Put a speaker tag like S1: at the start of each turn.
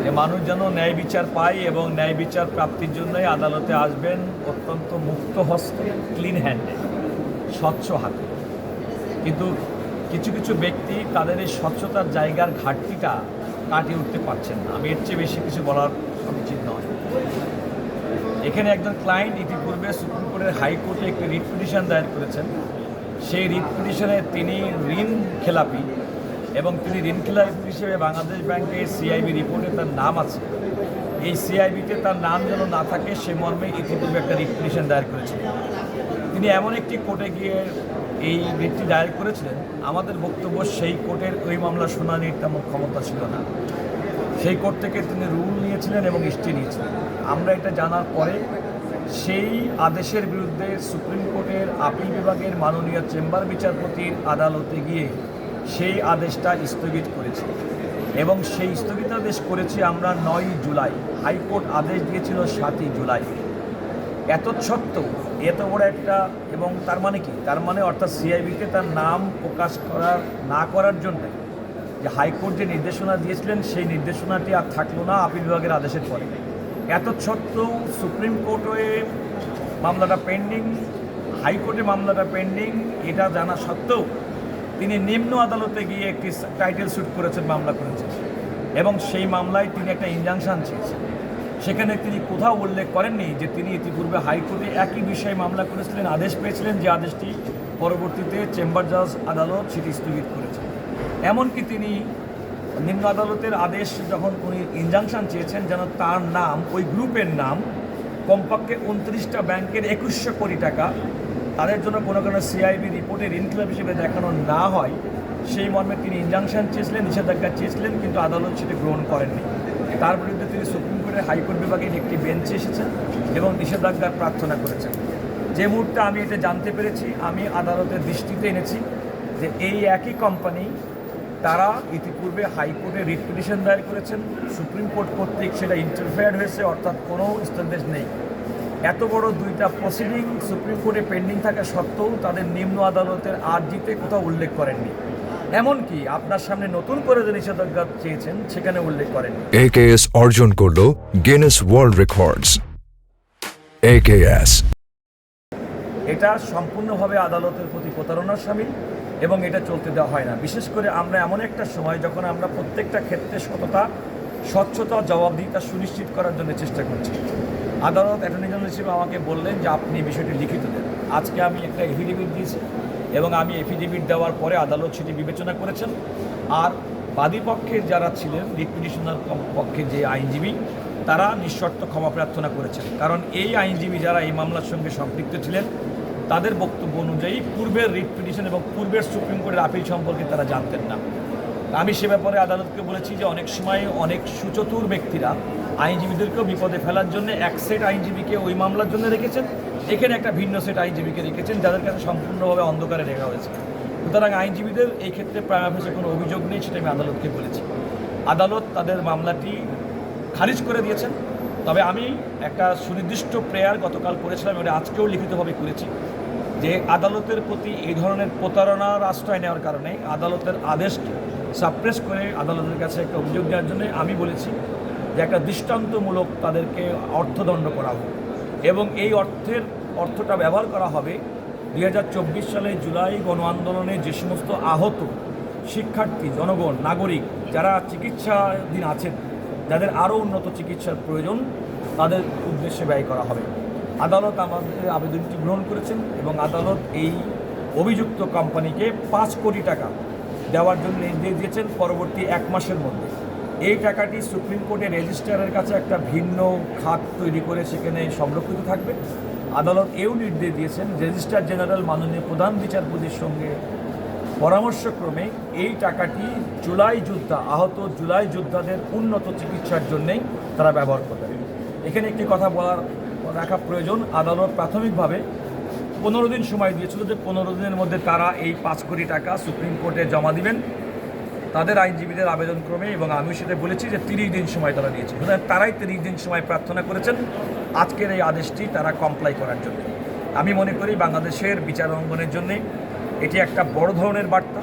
S1: যে মানুষ যেন ন্যায় বিচার পায় এবং ন্যায় বিচার প্রাপ্তির জন্যই আদালতে আসবেন অত্যন্ত মুক্ত হস্তে, ক্লিন হ্যান্ডে, স্বচ্ছ হাতে। কিন্তু কিছু কিছু ব্যক্তি তাদের এই স্বচ্ছতার জায়গার ঘাটতিটা কাটিয়ে উঠতে পারছেন না। আমি এর চেয়ে বেশি কিছু বলার সমীচীন নয়। এখানে একজন ক্লায়েন্ট ইতিপূর্বে সুপ্রিম কোর্টের হাইকোর্টে একটি রিট পিটিশন দায়ের করেছেন। সেই রিট পিটিশনে তিনি ঋণ খেলাপি এবং তিনি ঋণ খেলাপি হিসেবে বাংলাদেশ ব্যাংকে সিআইবি রিপোর্টে তার নাম আছে। এই সিআইবিতে তার নাম যেন না থাকে সে মর্মে ইতিপূর্বে একটা রিট পিটিশন দায়ের করেছেন। তিনি এমন একটি কোর্টে গিয়ে এই রিটটি দায়ের করেছিলেন, আমাদের বক্তব্য সেই কোর্টের ওই মামলা শুনানির তেমন ক্ষমতা ছিল না। সেই কোর্ট থেকে তিনি রুল নিয়েছিলেন এবং স্টে নিয়েছিলেন। আমরা এটা জানার পরে সেই আদেশের বিরুদ্ধে সুপ্রিম কোর্টের আপিল বিভাগের মাননীয় চেম্বার বিচারপতির আদালতে গিয়ে সেই আদেশটা স্থগিত করেছি এবং সেই স্থগিতাদেশ করেছি আমরা 9 জুলাই। হাইকোর্ট আদেশ দিয়েছিল 7 জুলাই। এত সত্ত্বেও এত বড় একটা, এবং তার মানে কি, তার মানে অর্থাৎ সিআইবিতে তার নাম প্রকাশ না করার জন্য যে হাইকোর্ট যে নির্দেশনা দিয়েছিলেন সেই নির্দেশনাটি আর থাকলো না আপিল বিভাগের আদেশের পরে। এত সত্ত্বেও সুপ্রিম কোর্টে মামলাটা পেন্ডিং, হাইকোর্টে মামলাটা পেন্ডিং, এটা জানা সত্ত্বেও তিনি নিম্ন আদালতে গিয়ে একটি টাইটেল স্যুট করেছেন, মামলা করেছেন এবং সেই মামলায় তিনি একটা ইনজাংশন চেয়েছেন। সেখানে তিনি কোথাও উল্লেখ করেননি যে তিনি ইতিপূর্বে হাইকোর্টে একই বিষয়ে মামলা করেছিলেন, আদেশ পেয়েছিলেন, যে আদেশটি পরবর্তীতে চেম্বার জাজ আদালত সেটি স্থগিত করেছেন। এমনকি তিনি নিম্ন আদালতের আদেশ যখন উনি ইনজাংশন চেয়েছেন যেন তার নাম, ওই গ্রুপের নাম, কমপক্ষে 29টা ব্যাংকের 2100 কোটি টাকা তাদের জন্য কোনো সিআইবি রিপোর্টে ঋণ খেলাপ হিসেবে দেখানো না হয় সেই মর্মে তিনি ইনজাংশন চেয়েছিলেন, নিষেধাজ্ঞা চেয়েছিলেন, কিন্তু আদালত সেটি গ্রহণ করেননি। তার বিরুদ্ধে তিনি সুপ্রিম কোর্টের হাইকোর্ট বিভাগের একটি বেঞ্চে এসেছেন এবং নিষেধাজ্ঞার প্রার্থনা করেছেন। যে মুহূর্তে আমি এটা জানতে পেরেছি, আমি আদালতের দৃষ্টিতে এনেছি যে এই একই কোম্পানি তারা ইতিপূর্বে হাইকোর্টে রিট পিটিশন দায়ের করেছেন, সুপ্রিম কোর্ট কর্তৃক সেটা ইন্টারফেয়ার হয়েছে, অর্থাৎ কোনো স্থগিতাদেশ নেই। এত বড় দুইটা প্রসিডিং সুপ্রিম কোর্টে পেন্ডিং থাকা সত্ত্বেও তাদের নিম্ন আদালতের আর্জিতে কোথাও উল্লেখ করেননি। এমনকি আপনার সামনে নতুন করে যে নিষেধাজ্ঞা চেয়েছেন সেখানে উল্লেখ করেননি।
S2: AKS অর্জন করল গিনেস ওয়ার্ল্ড রেকর্ডস। AKS
S1: এটা সম্পূর্ণভাবে আদালতের প্রতি প্রতারণার শামিল এবং এটা চলতে দেওয়া হয় না। বিশেষ করে আমরা এমন একটা সময় যখন আমরা প্রত্যেকটা ক্ষেত্রে সততা, স্বচ্ছতা, জবাবদিহিতা সুনিশ্চিত করার জন্য চেষ্টা করছি। আদালত অ্যাটর্নি জেনারেল হিসেবে আমাকে বললেন যে আপনি বিষয়টি লিখিত দেন। আজকে আমি একটা এফিডেভিট দিয়েছি এবং আমি এফিডেভিট দেওয়ার পরে আদালত সেটি বিবেচনা করেছেন। আর বাদী পক্ষের যারা ছিলেন, রিট পিটিশনার পক্ষে যে আইনজীবী, তারা নিঃশর্ত ক্ষমা প্রার্থনা করেছেন। কারণ এই আইনজীবী যারা এই মামলার সঙ্গে সম্পৃক্ত ছিলেন তাদের বক্তব্য অনুযায়ী পূর্বের রিট পিটিশন এবং পূর্বের সুপ্রিম কোর্টের আপিল সম্পর্কে তারা জানতেন না। আমি সে ব্যাপারে আদালতকে বলেছি যে অনেক সময় অনেক সুচতুর ব্যক্তিরা আইনজীবীদেরকেও বিপদে ফেলার জন্য এক সেট আইনজীবীকে ওই মামলার জন্য রেখেছেন, এখানে একটা ভিন্ন সেট আইনজীবীকে রেখেছেন যাদের কাছে সম্পূর্ণভাবে অন্ধকারে রেখা হয়েছে। সুতরাং আইনজীবীদের এই ক্ষেত্রে প্রায়ভাবে কোনো অভিযোগ নেই, সেটা আমি আদালতকে বলেছি। আদালত তাদের মামলাটি খারিজ করে দিয়েছেন। তবে আমি একটা সুনির্দিষ্ট প্রেয়ার গতকাল করেছিলাম, ওটা আজকেও লিখিতভাবে করেছি, যে আদালতের প্রতি এই ধরনের প্রতারণার আশ্রয় নেওয়ার কারণে আদালতের আদেশকে সাপ্রেস করে আদালতের কাছে একটা অভিযোগ দেওয়ার জন্য আমি বলেছি যে একটা দৃষ্টান্তমূলক তাদেরকে অর্থদণ্ড করা হোক এবং এই অর্থটা ব্যবহার করা হবে 2024 সালে জুলাই গণ আন্দোলনে যে সমস্ত আহত শিক্ষার্থী, জনগণ, নাগরিক যারা চিকিৎসাধীন আছেন, যাদের আরও উন্নত চিকিৎসার প্রয়োজন, তাদের উদ্দেশ্যে ব্যয় করা হবে। আদালত আমাদের আবেদনটি গ্রহণ করেছেন এবং আদালত এই অভিযুক্ত কোম্পানিকে 5 কোটি টাকা দেওয়ার জন্য নির্দেশ দিয়েছেন পরবর্তী 1 মাসের মধ্যে। এই টাকাটি সুপ্রিম কোর্টের রেজিস্ট্রারের কাছে একটা ভিন্ন খাত তৈরি করে সেখানে সংরক্ষিত থাকবে। আদালত এও নির্দেশ দিয়েছেন রেজিস্ট্রার জেনারেল মাননীয় প্রধান বিচারপতির সঙ্গে পরামর্শক্রমে এই টাকাটি আহত জুলাই যোদ্ধাদের উন্নত চিকিৎসার জন্যেই তারা ব্যবহার করবে। এখানে একটি কথা রাখা প্রয়োজন, আদালত প্রাথমিকভাবে 15 দিন সময় দিয়েছিল যে 15 দিনের মধ্যে তারা এই 5 কোটি টাকা সুপ্রিম কোর্টে জমা দিবেন তাদের আইনজীবীদের আবেদনক্রমে, এবং আমি সেটা বলেছি যে 30 দিন সময় তারা দিয়েছে। সুতরাং তারাই 30 দিন সময় প্রার্থনা করেছেন আজকের এই আদেশটি তারা কমপ্লাই করার জন্য। আমি মনে করি বাংলাদেশের বিচার অঙ্গনের জন্যে এটি একটা বড় ধরনের বার্তা।